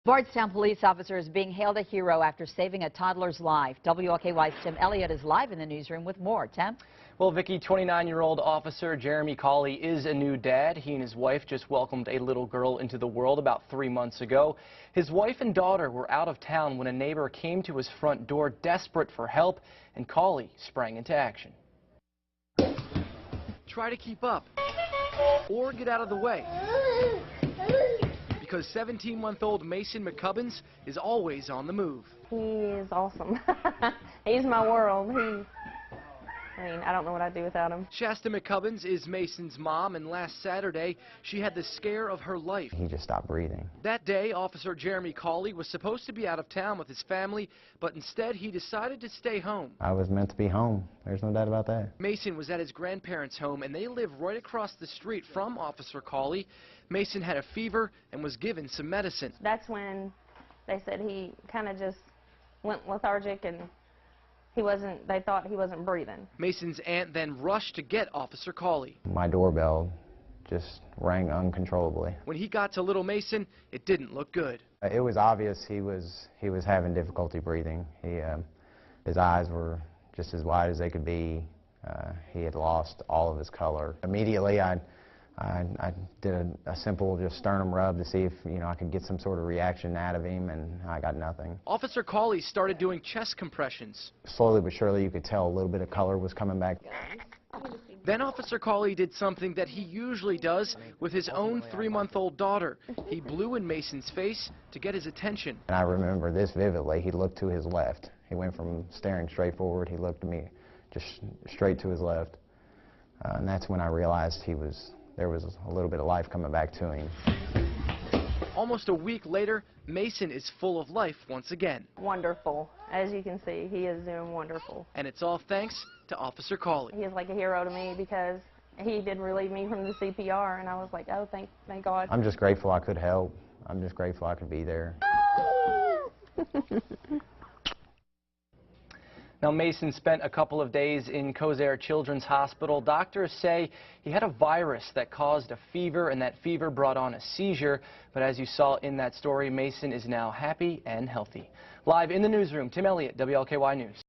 Bardstown police officer is being hailed a hero after saving a toddler's life. WLKY's Tim Elliott is live in the newsroom with more. Tim? Well, Vicki, 29-year-old officer Jeremy Cawley is a new dad. He and his wife just welcomed a little girl into the world about 3 months ago. His wife and daughter were out of town when a neighbor came to his front door desperate for help, and Cawley sprang into action. Try to keep up or get out of the way, because 17-month-old Mason McCubbins is always on the move. He is awesome. He's my world. I don't know what I'd do without him. Shasta McCubbins is Mason's mom, and last Saturday, she had the scare of her life. He just stopped breathing. That day, Officer Jeremy Cawley was supposed to be out of town with his family, but instead he decided to stay home. I was meant to be home. There's no doubt about that. Mason was at his grandparents' home, and they live right across the street from Officer Cawley. Mason had a fever and was given some medicine. That's when they said he kind of just went lethargic and they thought he wasn't breathing. Mason's aunt then rushed to get Officer Cawley. My doorbell just rang uncontrollably. When he got to little Mason, it didn't look good. It was obvious he was having difficulty breathing. His eyes were just as wide as they could be. He had lost all of his color. Immediately, I did a simple just sternum rub to see if I could get some sort of reaction out of him, and I got nothing. Officer Cawley started doing chest compressions. Slowly but surely, you could tell a little bit of color was coming back. Then Officer Cawley did something that he usually does with his own 3-month-old daughter. He blew in Mason's face to get his attention. And I remember this vividly. He looked to his left. He went from staring straight forward. He looked at me just straight to his left. And that's when I realized there was a little bit of life coming back to him. Almost a week later, Mason is full of life once again. Wonderful. As you can see, he is doing wonderful. And it's all thanks to Officer Cawley. He is like a hero to me because he did relieve me from the CPR, and I was like, oh, thank God. I'm just grateful I could help. I'm just grateful I could be there. Now, Mason spent a couple of days in Kosare Children's Hospital. Doctors say he had a virus that caused a fever, and that fever brought on a seizure. But as you saw in that story, Mason is now happy and healthy. Live in the newsroom, Tim Elliott, WLKY News.